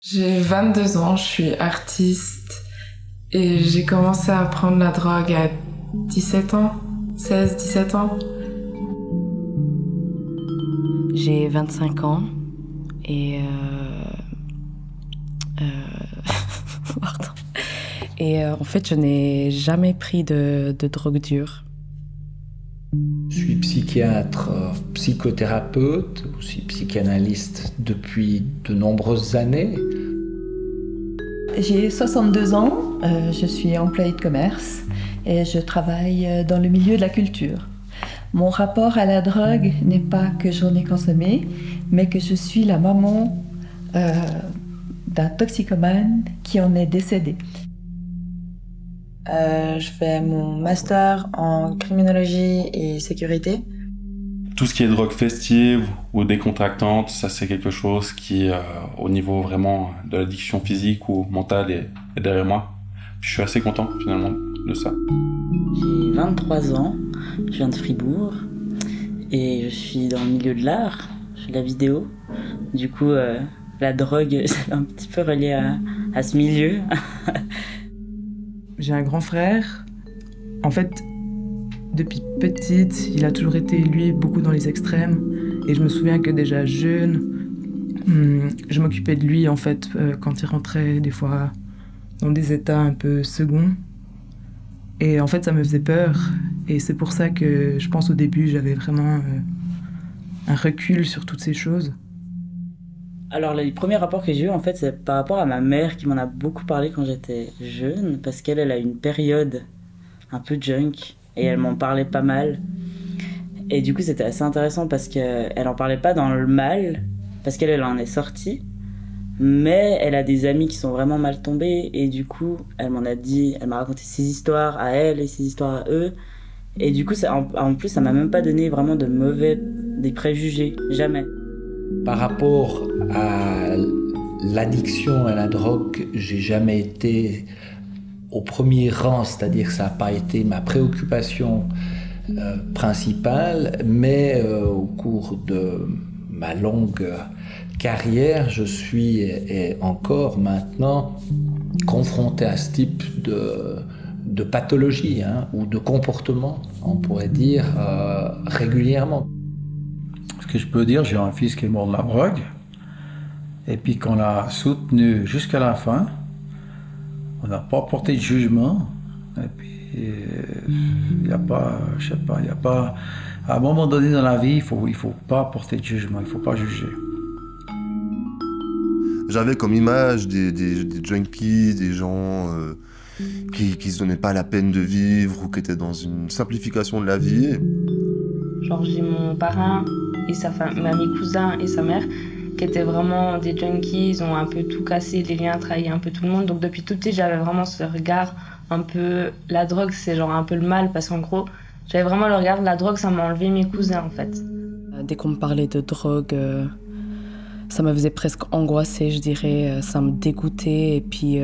J'ai 22 ans, je suis artiste et j'ai commencé à prendre la drogue à 17 ans, 16-17 ans. J'ai 25 ans et pardon. Et en fait, je n'ai jamais pris de drogue dure. Je suis psychiatre, psychothérapeute, aussi psychanalyste depuis de nombreuses années. J'ai 62 ans, je suis employée de commerce et je travaille dans le milieu de la culture. Mon rapport à la drogue n'est pas que j'en ai consommé, mais que je suis la maman d'un toxicomane qui en est décédé. Je fais mon master en criminologie et sécurité. Tout ce qui est drogue festive ou décontractante, ça c'est quelque chose qui, au niveau vraiment de l'addiction physique ou mentale, est derrière moi. Puis je suis assez content finalement de ça. J'ai 23 ans, je viens de Fribourg et je suis dans le milieu de l'art, je fais de la vidéo. Du coup, la drogue, c'est un petit peu relié à ce milieu. J'ai un grand frère. En fait, depuis petite, il a toujours été, lui, beaucoup dans les extrêmes. Et je me souviens que déjà jeune, je m'occupais de lui, en fait, quand il rentrait, des fois, dans des états un peu seconds. Et en fait, ça me faisait peur. Et c'est pour ça que, je pense, au début, j'avais vraiment un recul sur toutes ces choses. Alors, les premiers rapports que j'ai eus, en fait, c'est par rapport à ma mère qui m'en a beaucoup parlé quand j'étais jeune, parce qu'elle a une période un peu junk, et elle m'en parlait pas mal. Et du coup, c'était assez intéressant parce qu'elle en parlait pas dans le mal, parce qu'elle en est sortie, mais elle a des amis qui sont vraiment mal tombés, et du coup, elle m'a raconté ses histoires à elle et ses histoires à eux. Et du coup, en plus, ça m'a même pas donné vraiment des préjugés, jamais. Par rapport à l'addiction à la drogue, j'ai jamais été au premier rang, c'est-à-dire que ça n'a pas été ma préoccupation principale, mais au cours de ma longue carrière, je suis et encore maintenant confronté à ce type de pathologie ou de comportement, on pourrait dire, régulièrement. Ce que je peux dire, j'ai un fils qui est mort de la drogue, et puis qu'on l'a soutenu jusqu'à la fin. On n'a pas porté de jugement, et puis il n'y a pas, je sais pas, il n'y a pas... À un moment donné dans la vie, il faut pas porter de jugement, il ne faut pas juger. J'avais comme image des junkies, des gens qui se donnaient pas la peine de vivre ou qui étaient dans une simplification de la vie. Genre j'ai mon parrain et mes cousins et sa mère qui étaient vraiment des junkies, ils ont un peu tout cassé, les liens, trahi un peu tout le monde. Donc depuis tout petit, j'avais vraiment ce regard un peu... La drogue, c'est genre un peu le mal, parce qu'en gros, j'avais vraiment le regard de la drogue, ça m'a enlevé mes cousins en fait. Dès qu'on me parlait de drogue, ça me faisait presque angoisser, je dirais. Ça me dégoûtait. Et puis,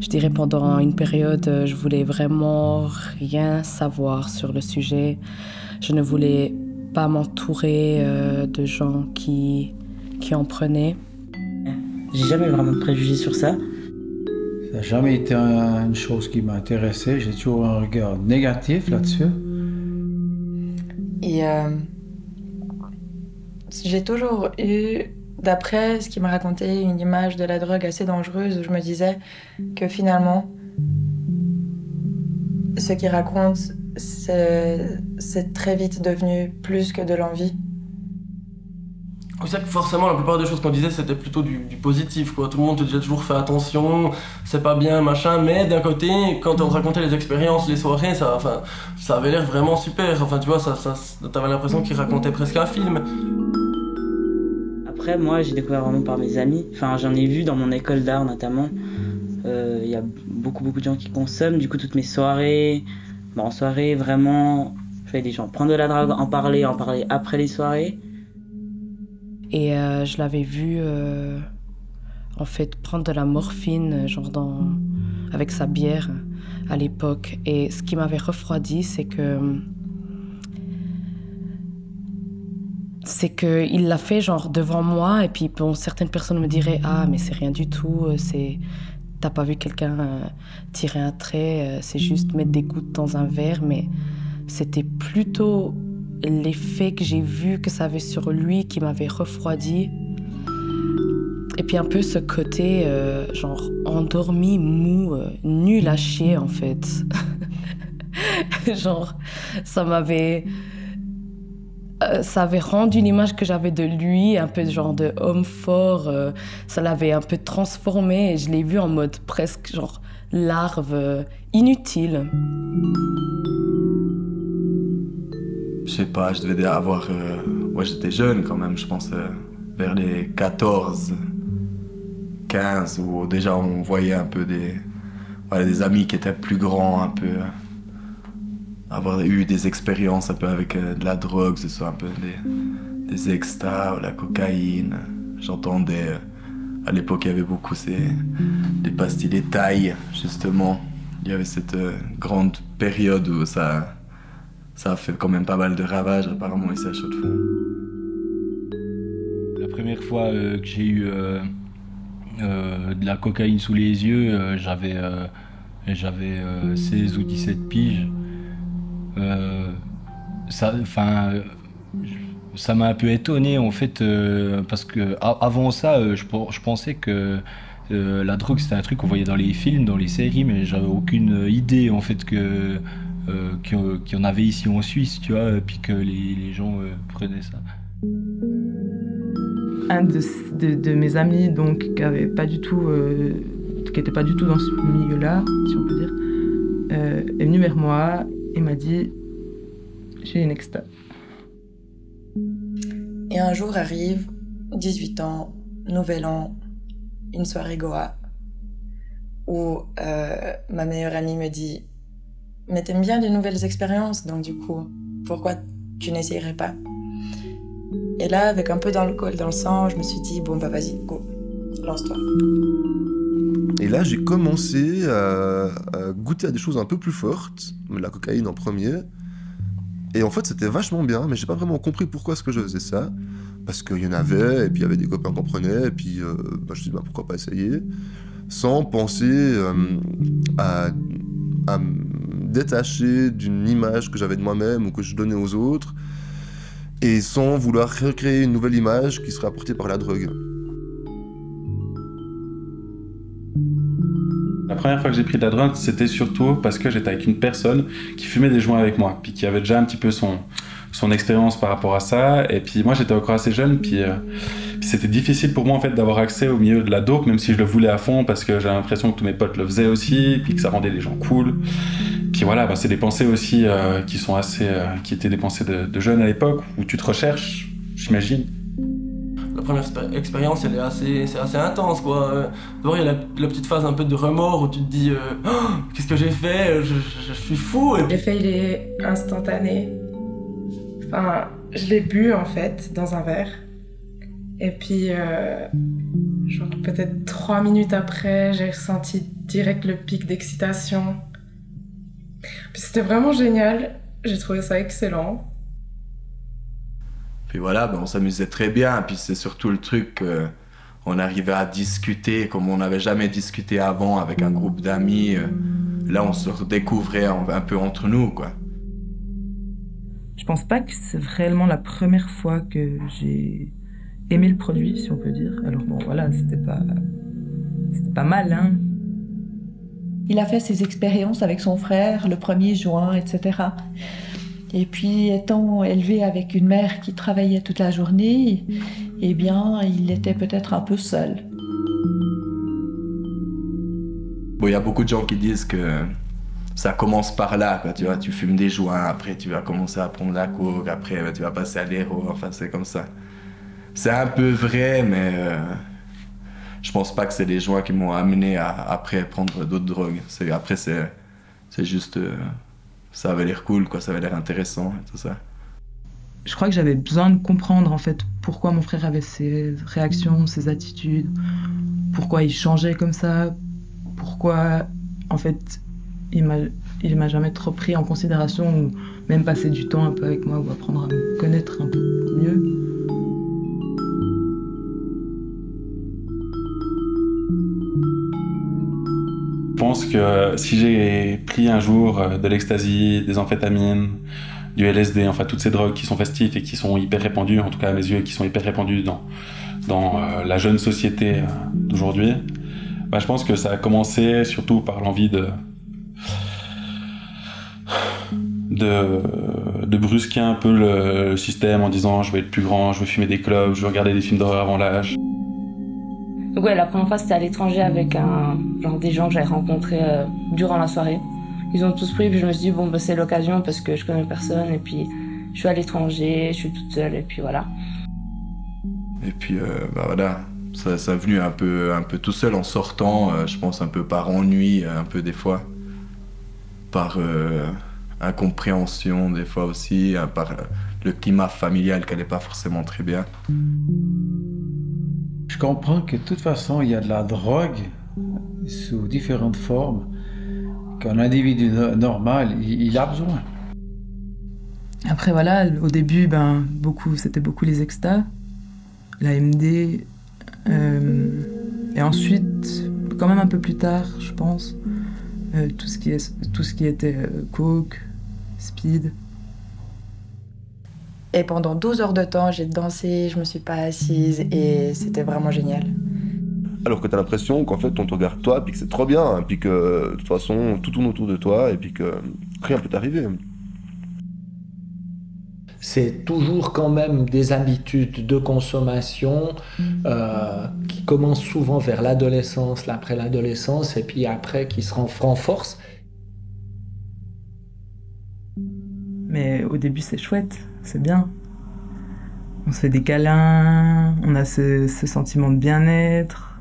je dirais pendant une période, je voulais vraiment rien savoir sur le sujet. Je ne voulais pas m'entourer de gens qui en prenaient. J'ai jamais vraiment de préjugés sur ça. Ça n'a jamais été une chose qui m'a intéressé. J'ai toujours un regard négatif là-dessus. Et j'ai toujours eu, d'après ce qu'il m'a raconté, une image de la drogue assez dangereuse où je me disais que finalement, ce qu'il raconte, c'est très vite devenu plus que de l'envie. C'est que forcément la plupart des choses qu'on disait c'était plutôt du positif quoi. Tout le monde te disait toujours fais attention, c'est pas bien machin, mais d'un côté quand on racontait les expériences, les soirées, ça avait l'air vraiment super. Enfin tu vois, t'avais l'impression qu'ils racontaient presque un film. Après moi j'ai découvert vraiment par mes amis, enfin j'en ai vu dans mon école d'art notamment. Il y a beaucoup de gens qui consomment, du coup toutes mes soirées, en soirée vraiment je voyais des gens prendre de la drogue, en parler après les soirées. Et je l'avais vu en fait prendre de la morphine genre avec sa bière à l'époque. Et ce qui m'avait refroidi, c'est que c'est qu'il l'a fait genre devant moi et puis bon, certaines personnes me diraient « Ah, mais c'est rien du tout, t'as pas vu quelqu'un tirer un trait, c'est juste mettre des gouttes dans un verre. » Mais c'était plutôt l'effet que j'ai vu que ça avait sur lui qui m'avait refroidi. Et puis un peu ce côté genre endormi, mou, nul à chier en fait. Genre, ça avait rendu l'image que j'avais de lui, un peu genre de homme fort, ça l'avait un peu transformé et je l'ai vu en mode presque genre larve inutile. Je sais pas, je devais avoir... ouais, j'étais jeune quand même, je pense vers les 14, 15, où déjà on voyait un peu des amis qui étaient plus grands, un peu... avoir eu des expériences un peu avec de la drogue, que ce soit un peu des extas ou la cocaïne. J'entendais, à l'époque il y avait beaucoup des pastilles, des tailles, justement. Il y avait cette grande période où ça a fait quand même pas mal de ravages apparemment ici à Chaux-de-Fonds. La première fois que j'ai eu de la cocaïne sous les yeux, j'avais 16 ou 17 piges. Ça m'a un peu étonné en fait parce que avant ça je pensais que la drogue c'était un truc qu'on voyait dans les films, dans les séries, mais j'avais aucune idée en fait qu'il y en avait ici en Suisse, tu vois, puis que les gens prenaient ça. Un de mes amis donc qui était pas du tout dans ce milieu-là, si on peut dire, est venu vers moi. Il m'a dit « J'ai une exta ». Et un jour arrive, 18 ans, nouvel an, une soirée Goa, où ma meilleure amie me dit « Mais t'aimes bien les nouvelles expériences, donc du coup, pourquoi tu n'essayerais pas ?» Et là, avec un peu d'alcool dans le sang, je me suis dit « Bon bah vas-y, go, lance-toi ». Et là, j'ai commencé à goûter à des choses un peu plus fortes, la cocaïne en premier. Et en fait, c'était vachement bien, mais j'ai pas vraiment compris pourquoi est-ce que je faisais ça. Parce qu'il y en avait, et puis il y avait des copains qui en prenaient, et puis je me suis dit, pourquoi pas essayer, sans penser à me détacher d'une image que j'avais de moi-même ou que je donnais aux autres, et sans vouloir recréer une nouvelle image qui serait apportée par la drogue. La première fois que j'ai pris de la drogue, c'était surtout parce que j'étais avec une personne qui fumait des joints avec moi, puis qui avait déjà un petit peu son expérience par rapport à ça. Et puis moi, j'étais encore assez jeune, puis c'était difficile pour moi en fait d'avoir accès au milieu de la dope, même si je le voulais à fond, parce que j'avais l'impression que tous mes potes le faisaient aussi, puis que ça rendait les gens cool. Puis voilà, c'est des pensées aussi qui étaient des pensées de jeunes à l'époque, où tu te recherches, j'imagine. La première expérience, c'est assez intense, quoi. D'abord, il y a la petite phase un peu de remords où tu te dis oh, qu'est-ce que j'ai fait, je suis fou. L'effet, il est instantané. Enfin, je l'ai bu, en fait, dans un verre. Et puis, genre, peut-être 3 minutes après, j'ai ressenti direct le pic d'excitation. Puis c'était vraiment génial. J'ai trouvé ça excellent. Puis voilà, on s'amusait très bien. Puis c'est surtout le truc qu'on arrivait à discuter comme on n'avait jamais discuté avant avec un groupe d'amis. Là, on se redécouvrait un peu entre nous, quoi. Je pense pas que c'est réellement la première fois que j'ai aimé le produit, si on peut dire. Alors bon, voilà, c'était pas mal, hein. Il a fait ses expériences avec son frère, le 1er juin, etc. Et puis, étant élevé avec une mère qui travaillait toute la journée, eh bien, il était peut-être un peu seul. Bon, il y a beaucoup de gens qui disent que ça commence par là, quoi, tu vois, tu fumes des joints, après tu vas commencer à prendre la coke, après tu vas passer à l'héro, enfin c'est comme ça. C'est un peu vrai, mais je pense pas que c'est les joints qui m'ont amené à après prendre d'autres drogues. Après c'est juste... ça avait l'air cool, quoi, ça avait l'air intéressant et tout ça. Je crois que j'avais besoin de comprendre en fait pourquoi mon frère avait ces réactions, ces attitudes, pourquoi il changeait comme ça, pourquoi en fait il m'a jamais trop pris en considération ou même passé du temps un peu avec moi ou apprendre à me connaître un peu mieux. pense que si j'ai pris un jour de l'ecstasy, des amphétamines, du LSD, enfin toutes ces drogues qui sont festives et qui sont hyper répandues, en tout cas à mes yeux, qui sont hyper répandues dans la jeune société d'aujourd'hui, bah, je pense que ça a commencé surtout par l'envie de brusquer un peu le système en disant je vais être plus grand, je veux fumer des clopes, je veux regarder des films d'horreur avant l'âge. Donc ouais, la première fois c'était à l'étranger avec des gens que j'avais rencontrés durant la soirée. Ils ont tous pris, puis je me suis dit bon bah, c'est l'occasion parce que je connais personne et puis je suis à l'étranger, je suis toute seule et puis voilà. Et puis bah voilà, ça est venu un peu tout seul en sortant, je pense un peu par ennui, un peu des fois, par incompréhension des fois aussi, par le climat familial qui n'allait pas forcément très bien. Je comprends que de toute façon, il y a de la drogue sous différentes formes qu'un individu normal, il a besoin. Après voilà, au début, c'était beaucoup les extas, la MD, et ensuite, quand même un peu plus tard, je pense, tout ce qui était coke, speed. Et pendant 12 heures de temps, j'ai dansé, je me suis pas assise et c'était vraiment génial. Alors que t'as l'impression qu'en fait on te regarde toi, puis que c'est trop bien, puis que de toute façon tout tourne autour de toi, et puis que rien peut t'arriver. C'est toujours quand même des habitudes de consommation qui commencent souvent vers l'adolescence, l'après l'adolescence, et puis après qui se renforcent. Mais au début c'est chouette, c'est bien. On se fait des câlins, on a ce sentiment de bien-être,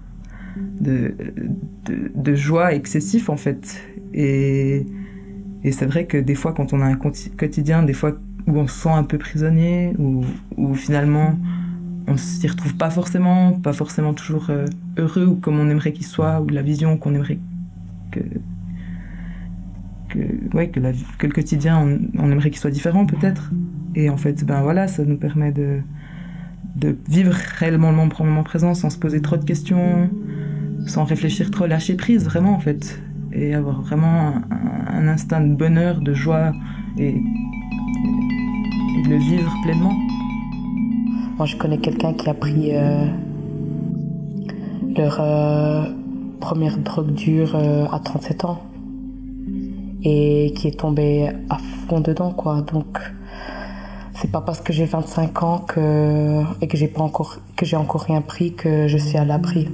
de joie excessif en fait. Et c'est vrai que des fois quand on a un quotidien, des fois où on se sent un peu prisonnier, où finalement on s'y retrouve pas forcément toujours heureux ou comme on aimerait qu'il soit, ou la vision qu'on aimerait que le quotidien, on aimerait qu'il soit différent peut-être. Et en fait, voilà, ça nous permet de vivre réellement le moment présent sans se poser trop de questions, sans réfléchir trop, lâcher prise vraiment en fait. Et avoir vraiment un instinct de bonheur, de joie et de le vivre pleinement. Moi, je connais quelqu'un qui a pris leur première drogue dure à 37 ans. Et qui est tombé à fond dedans, quoi. Donc, c'est pas parce que j'ai 25 ans et que j'ai encore rien pris que je suis à l'abri.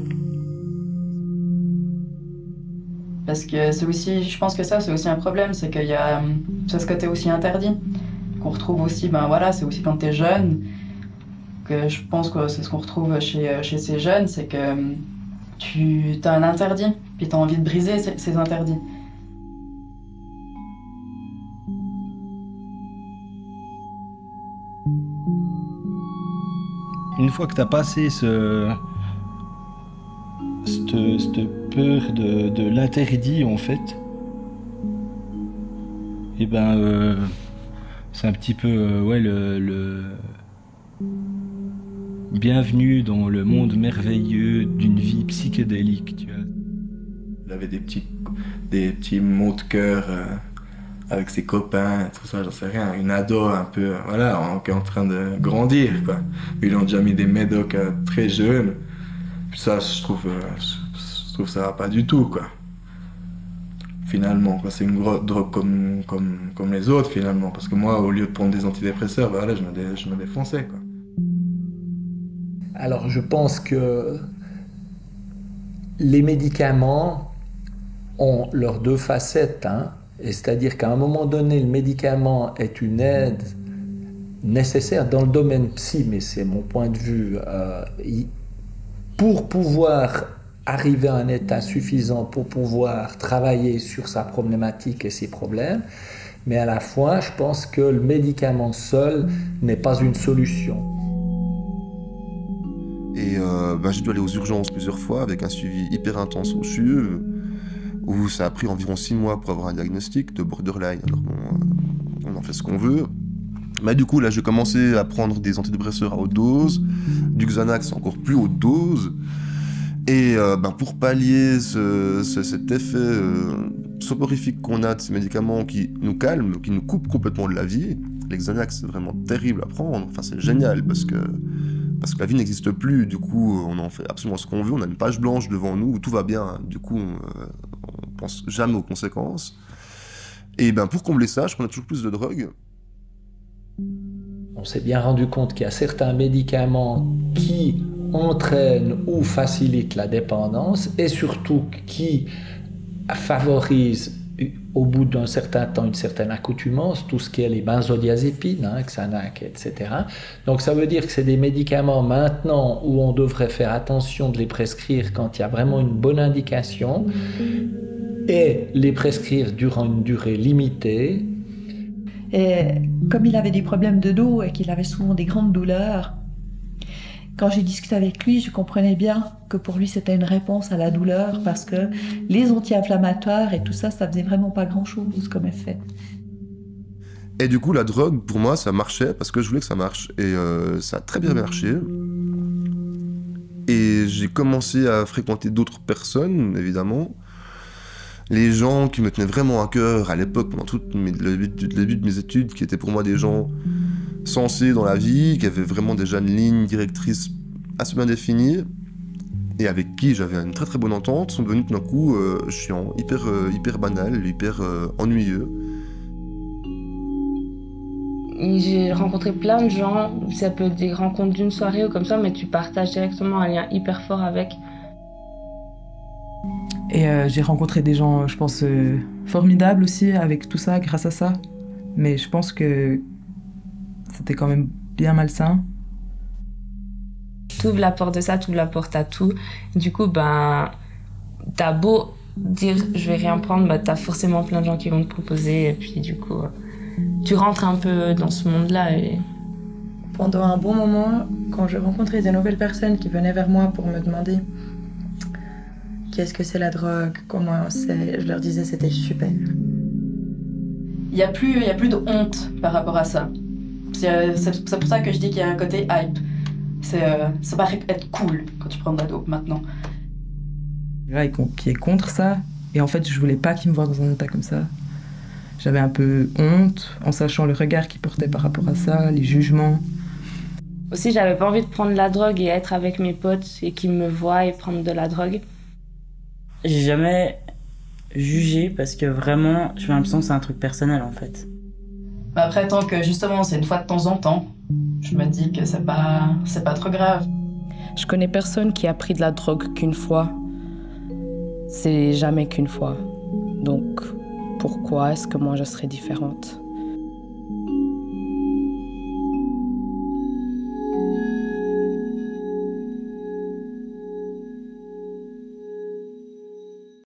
Parce que c'est aussi, je pense que ça, c'est aussi un problème, c'est qu'il y a ce côté aussi interdit, qu'on retrouve aussi, c'est aussi quand t'es jeune, que je pense que c'est ce qu'on retrouve chez ces jeunes, c'est que tu as un interdit, puis t'as envie de briser ces interdits. Une fois que tu as passé cette peur de l'interdit, en fait, et c'est un petit peu le bienvenue dans le monde merveilleux d'une vie psychédélique, tu vois. Il avait des petits mots de cœur avec ses copains, tout ça, j'en sais rien. Une ado un peu, qui est en train de grandir, quoi. Ils ont déjà mis des médocs très jeunes. Puis ça, je trouve ça va pas du tout, quoi. Finalement, quoi. C'est une drogue comme les autres, finalement. Parce que moi, au lieu de prendre des antidépresseurs, je me défonçais, quoi. Alors, je pense que les médicaments ont leurs deux facettes, hein. Et c'est-à-dire qu'à un moment donné, le médicament est une aide nécessaire dans le domaine psy, mais c'est mon point de vue, pour pouvoir arriver à un état suffisant pour pouvoir travailler sur sa problématique et ses problèmes, mais à la fois, je pense que le médicament seul n'est pas une solution. Et j'ai dû aller aux urgences plusieurs fois avec un suivi hyper intense au CHU, où ça a pris environ 6 mois pour avoir un diagnostic de borderline. Alors on en fait ce qu'on veut. Mais du coup, là, j'ai commencé à prendre des antidépresseurs à haute dose, du Xanax encore plus haute dose, Et pour pallier cet effet soporifique qu'on a de ces médicaments qui nous calment, qui nous coupent complètement de la vie, les Xanax c'est vraiment terrible à prendre, enfin c'est génial parce que la vie n'existe plus, du coup on en fait absolument ce qu'on veut, on a une page blanche devant nous où tout va bien, du coup on pense jamais aux conséquences. Et pour combler ça, je prenais toujours plus de drogue. On s'est bien rendu compte qu'il y a certains médicaments qui entraînent ou facilitent la dépendance et surtout qui favorisent au bout d'un certain temps une certaine accoutumance, tout ce qui est les benzodiazépines, Xanax, etc. Donc ça veut dire que c'est des médicaments maintenant où on devrait faire attention de les prescrire quand il y a vraiment une bonne indication et les prescrire durant une durée limitée. Et comme il avait des problèmes de dos et qu'il avait souvent des grandes douleurs, quand j'ai discuté avec lui, je comprenais bien que pour lui c'était une réponse à la douleur parce que les anti-inflammatoires et tout ça, ça faisait vraiment pas grand-chose comme effet. Et du coup, la drogue, pour moi, ça marchait parce que je voulais que ça marche. Et ça a très bien marché. Et j'ai commencé à fréquenter d'autres personnes, évidemment. Les gens qui me tenaient vraiment à cœur à l'époque, pendant tout le début de mes études, qui étaient pour moi des gens sensés dans la vie, qui avaient vraiment déjà une ligne directrice assez bien définie, et avec qui j'avais une très très bonne entente, sont devenus tout d'un coup chiants, hyper banals, hyper ennuyeux. J'ai rencontré plein de gens, ça peut être des rencontres d'une soirée ou comme ça, mais tu partages directement un lien hyper fort avec. Et j'ai rencontré des gens, je pense, formidables aussi avec tout ça, grâce à ça. Mais je pense que c'était quand même bien malsain. T'ouvres la porte de ça, t'ouvres la porte à tout. Du coup, t'as beau dire je vais rien prendre, t'as forcément plein de gens qui vont te proposer. Et puis du coup, tu rentres un peu dans ce monde-là. Et... Pendant un bon moment, quand je rencontrais des nouvelles personnes qui venaient vers moi pour me demander qu'est-ce que c'est la drogue, comment c'est, je leur disais c'était super. Il y a plus de honte par rapport à ça. C'est pour ça que je dis qu'il y a un côté hype. Ça paraît être cool quand tu prends de la dope maintenant. Là, qui est contre ça, et en fait je voulais pas qu'il me voie dans un état comme ça. J'avais un peu honte en sachant le regard qu'il portait par rapport à ça, les jugements. Aussi, j'avais pas envie de prendre de la drogue et être avec mes potes et qu'ils me voient et prendre de la drogue. J'ai jamais jugé parce que vraiment, j'ai l'impression que c'est un truc personnel en fait. Après, tant que justement c'est une fois de temps en temps, je me dis que c'est pas trop grave. Je connais personne qui a pris de la drogue qu'une fois. C'est jamais qu'une fois. Donc, pourquoi est-ce que moi je serais différente ?